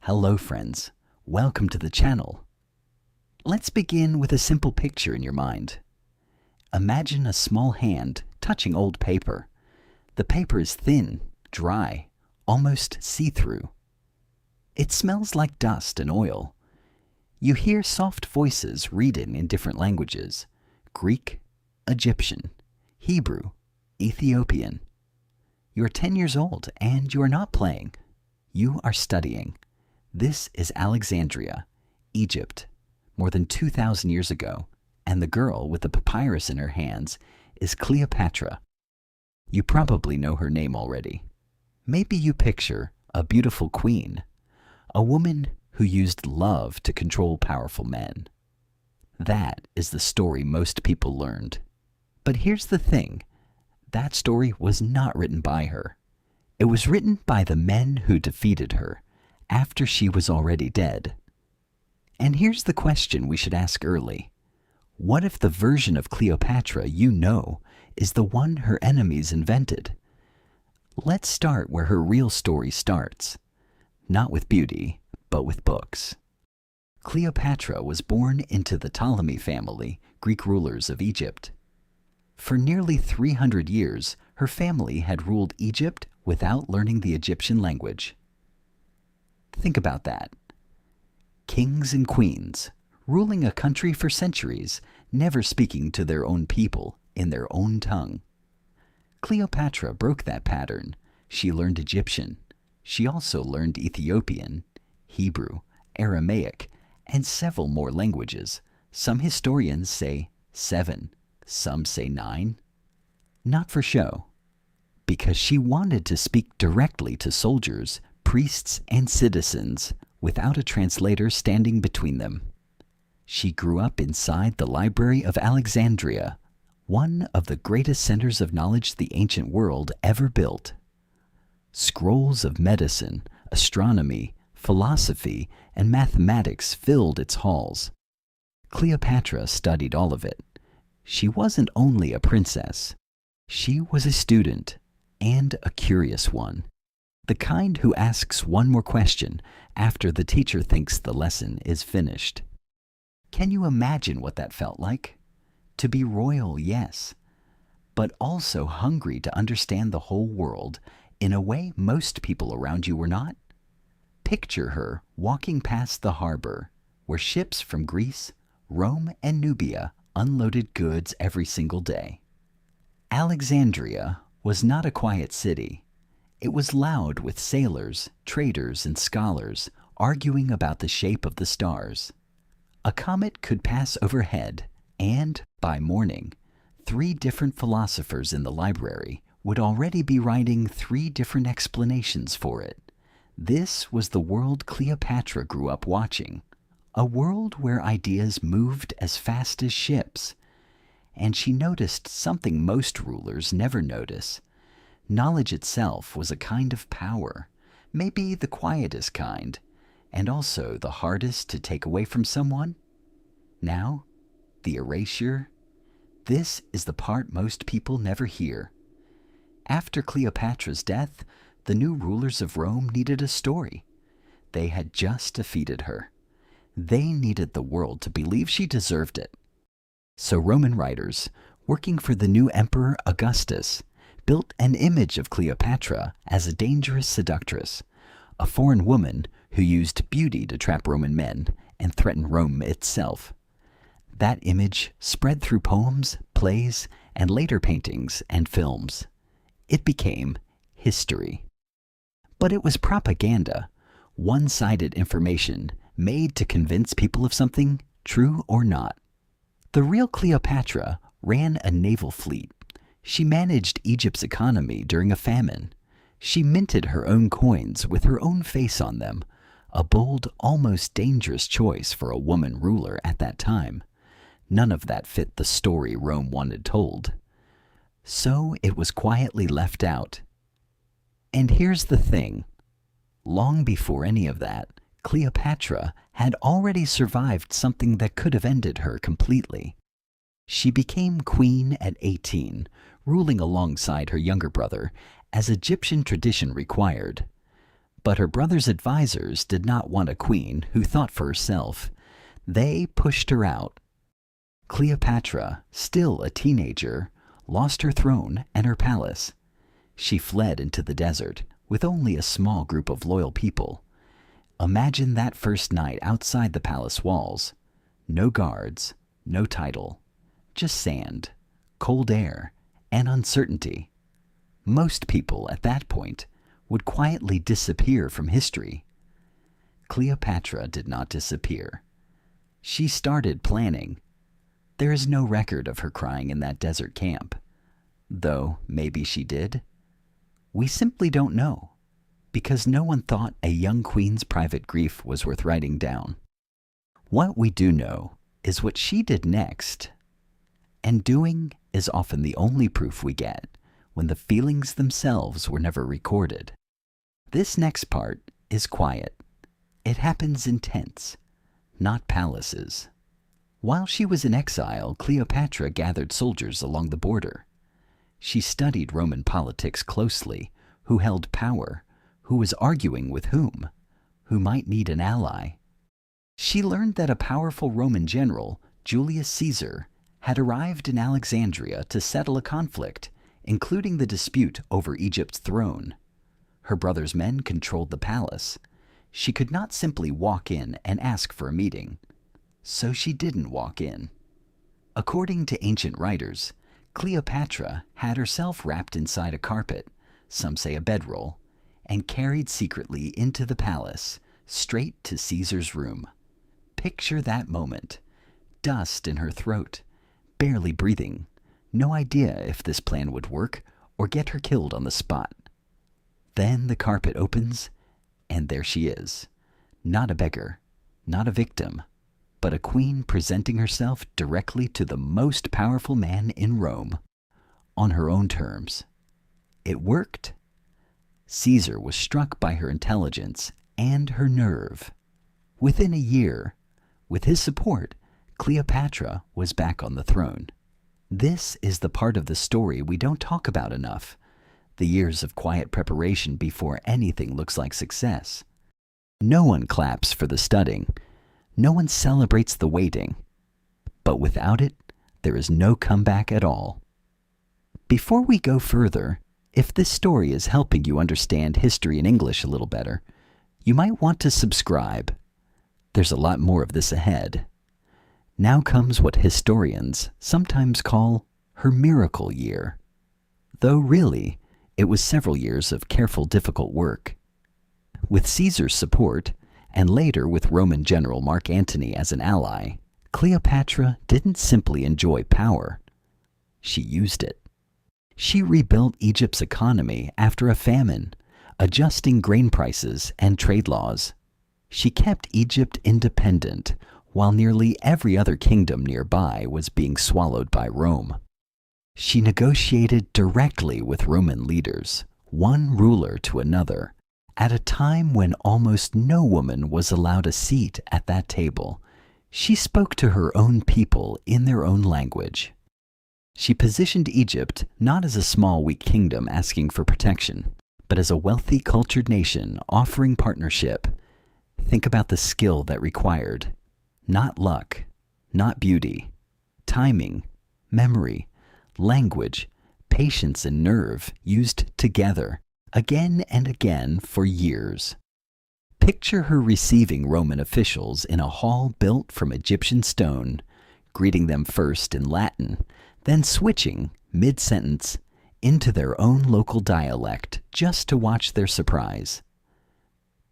Hello friends, welcome to the channel. Let's begin with a simple picture in your mind. Imagine a small hand touching old paper. The paper is thin, dry, almost see-through. It smells like dust and oil. You hear soft voices reading in different languages: Greek, Egyptian, Hebrew, Ethiopian. You're 10 years old and you are not playing. You are studying. This is Alexandria, Egypt, more than 2,000 years ago, and the girl with the papyrus in her hands is Cleopatra. You probably know her name already. Maybe you picture a beautiful queen, a woman who used love to control powerful men. That is the story most people learned. But here's the thing, that story was not written by her. It was written by the men who defeated her after she was already dead. And here's the question we should ask early. What if the version of Cleopatra you know is the one her enemies invented? Let's start where her real story starts. Not with beauty, but with books. Cleopatra was born into the Ptolemy family, Greek rulers of Egypt. For nearly 300 years, her family had ruled Egypt without learning the Egyptian language. Think about that. Kings and queens, ruling a country for centuries, never speaking to their own people in their own tongue. Cleopatra broke that pattern. She learned Egyptian. She also learned Ethiopian, Hebrew, Aramaic, and several more languages. Some historians say 7, some say 9. Not for show, because she wanted to speak directly to soldiers, priests, and citizens without a translator standing between them. She grew up inside the Library of Alexandria, one of the greatest centers of knowledge the ancient world ever built. Scrolls of medicine, astronomy, philosophy, and mathematics filled its halls. Cleopatra studied all of it. She wasn't only a princess. She was a student, and a curious one. The kind who asks one more question after the teacher thinks the lesson is finished. Can you imagine what that felt like? To be royal, yes, but also hungry to understand the whole world in a way most people around you were not? Picture her walking past the harbor where ships from Greece, Rome, and Nubia unloaded goods every single day. Alexandria was not a quiet city. It was loud with sailors, traders, and scholars arguing about the shape of the stars. A comet could pass overhead, and by morning, 3 different philosophers in the library would already be writing 3 different explanations for it. This was the world Cleopatra grew up watching, a world where ideas moved as fast as ships. And she noticed something most rulers never notice. Knowledge itself was a kind of power, maybe the quietest kind, and also the hardest to take away from someone. Now, the erasure. This is the part most people never hear. After Cleopatra's death, the new rulers of Rome needed a story. They had just defeated her. They needed the world to believe she deserved it. So Roman writers, working for the new emperor Augustus, built an image of Cleopatra as a dangerous seductress, a foreign woman who used beauty to trap Roman men and threaten Rome itself. That image spread through poems, plays, and later paintings and films. It became history. But it was propaganda, one-sided information made to convince people of something, true or not. The real Cleopatra ran a naval fleet. She managed Egypt's economy during a famine. She minted her own coins with her own face on them, a bold, almost dangerous choice for a woman ruler at that time. None of that fit the story Rome wanted told. So it was quietly left out. And here's the thing. Long before any of that, Cleopatra had already survived something that could have ended her completely. She became queen at 18, ruling alongside her younger brother, as Egyptian tradition required. But her brother's advisors did not want a queen who thought for herself. They pushed her out. Cleopatra, still a teenager, lost her throne and her palace. She fled into the desert with only a small group of loyal people. Imagine that first night outside the palace walls. No guards, no title, just sand, cold air, and uncertainty. Most people at that point would quietly disappear from history. Cleopatra did not disappear. She started planning. There is no record of her crying in that desert camp, though maybe she did. We simply don't know, because no one thought a young queen's private grief was worth writing down. What we do know is what she did next, and doing is often the only proof we get when the feelings themselves were never recorded. This next part is quiet. It happens in tents, not palaces. While she was in exile, Cleopatra gathered soldiers along the border. She studied Roman politics closely, who held power, who was arguing with whom, who might need an ally. She learned that a powerful Roman general, Julius Caesar, had arrived in Alexandria to settle a conflict, including the dispute over Egypt's throne. Her brother's men controlled the palace. She could not simply walk in and ask for a meeting. So she didn't walk in. According to ancient writers, Cleopatra had herself wrapped inside a carpet, some say a bedroll, and carried secretly into the palace, straight to Caesar's room. Picture that moment. Dust in her throat, barely breathing, no idea if this plan would work or get her killed on the spot. Then the carpet opens, and there she is. Not a beggar, not a victim, but a queen presenting herself directly to the most powerful man in Rome, on her own terms. It worked. Caesar was struck by her intelligence and her nerve. Within a year, with his support, Cleopatra was back on the throne. This is the part of the story we don't talk about enough, the years of quiet preparation before anything looks like success. No one claps for the studying. No one celebrates the waiting. But without it, there is no comeback at all. Before we go further, if this story is helping you understand history in English a little better, you might want to subscribe. There's a lot more of this ahead. Now comes what historians sometimes call her miracle year. Though really, it was several years of careful, difficult work. With Caesar's support, and later with Roman general Mark Antony as an ally, Cleopatra didn't simply enjoy power. She used it. She rebuilt Egypt's economy after a famine, adjusting grain prices and trade laws. She kept Egypt independent, while nearly every other kingdom nearby was being swallowed by Rome. She negotiated directly with Roman leaders, one ruler to another, at a time when almost no woman was allowed a seat at that table. She spoke to her own people in their own language. She positioned Egypt not as a small, weak kingdom asking for protection, but as a wealthy, cultured nation offering partnership. Think about the skill that required. Not luck, not beauty, timing, memory, language, patience, and nerve used together, again and again for years. Picture her receiving Roman officials in a hall built from Egyptian stone, greeting them first in Latin, then switching, mid-sentence, into their own local dialect just to watch their surprise.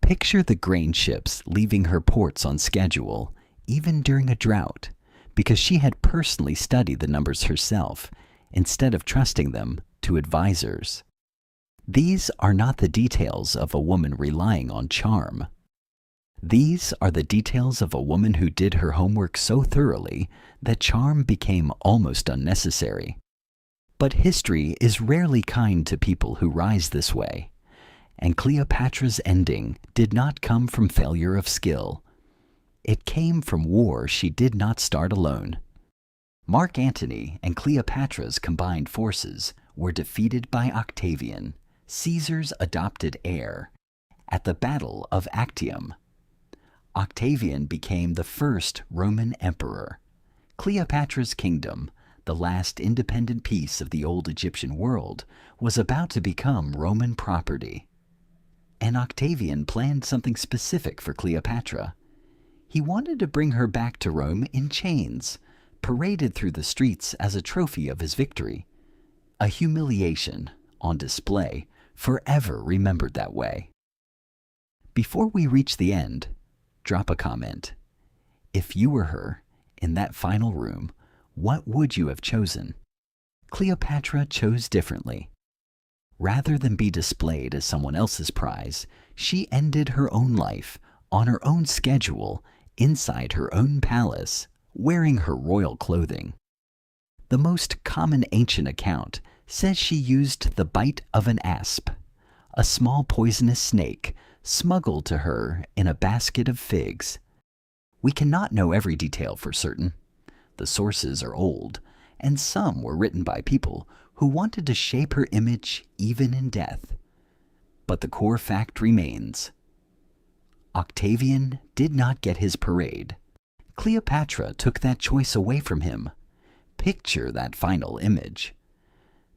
Picture the grain ships leaving her ports on schedule, even during a drought, because she had personally studied the numbers herself instead of trusting them to advisors. These are not the details of a woman relying on charm. These are the details of a woman who did her homework so thoroughly that charm became almost unnecessary. But history is rarely kind to people who rise this way, and Cleopatra's ending did not come from failure of skill. It came from war she did not start alone. Mark Antony and Cleopatra's combined forces were defeated by Octavian, Caesar's adopted heir, at the Battle of Actium. Octavian became the first Roman emperor. Cleopatra's kingdom, the last independent piece of the old Egyptian world, was about to become Roman property. And Octavian planned something specific for Cleopatra. He wanted to bring her back to Rome in chains, paraded through the streets as a trophy of his victory. A humiliation on display, forever remembered that way. Before we reach the end, drop a comment. If you were her, in that final room, what would you have chosen? Cleopatra chose differently. Rather than be displayed as someone else's prize, she ended her own life on her own schedule inside her own palace, wearing her royal clothing. The most common ancient account says she used the bite of an asp, a small poisonous snake smuggled to her in a basket of figs. We cannot know every detail for certain. The sources are old, and some were written by people who wanted to shape her image even in death. But the core fact remains. Octavian did not get his parade. Cleopatra took that choice away from him. Picture that final image.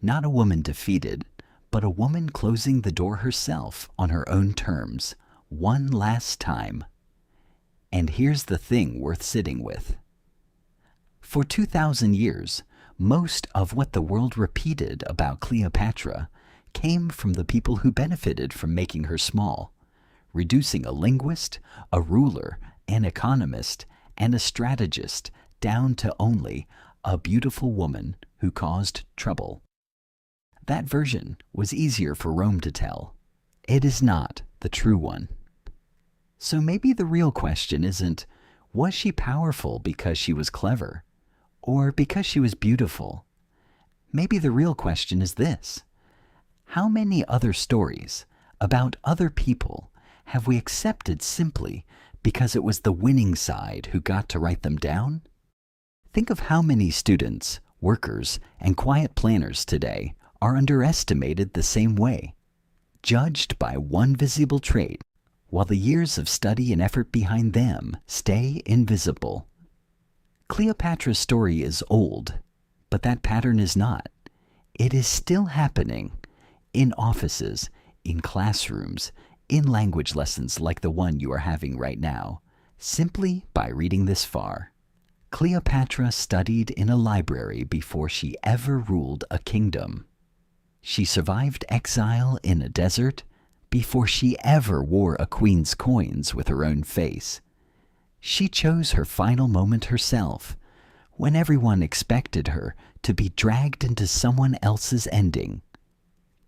Not a woman defeated, but a woman closing the door herself on her own terms, one last time. And here's the thing worth sitting with. For 2,000 years, most of what the world repeated about Cleopatra came from the people who benefited from making her small, reducing a linguist, a ruler, an economist, and a strategist down to only a beautiful woman who caused trouble. That version was easier for Rome to tell. It is not the true one. So maybe the real question isn't, was she powerful because she was clever, or because she was beautiful? Maybe the real question is this: how many other stories about other people have we accepted simply because it was the winning side who got to write them down? Think of how many students, workers, and quiet planners today are underestimated the same way, judged by one visible trait, while the years of study and effort behind them stay invisible. Cleopatra's story is old, but that pattern is not. It is still happening in offices, in classrooms, in language lessons like the one you are having right now, simply by reading this far. Cleopatra studied in a library before she ever ruled a kingdom. She survived exile in a desert before she ever wore a queen's coins with her own face. She chose her final moment herself, when everyone expected her to be dragged into someone else's ending.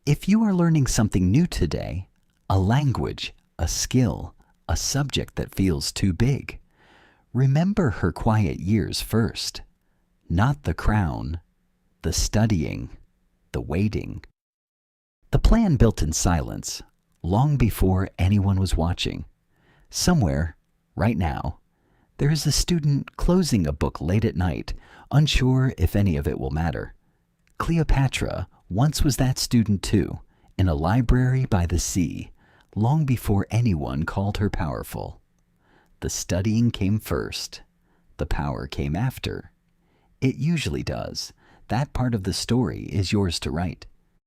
If you are learning something new today, a language, a skill, a subject that feels too big, remember her quiet years first. Not the crown, the studying, the waiting. The plan built in silence, long before anyone was watching. Somewhere, right now, there is a student closing a book late at night, unsure if any of it will matter. Cleopatra once was that student too, in a library by the sea, long before anyone called her powerful. The studying came first. The power came after. It usually does. That part of the story is yours to write.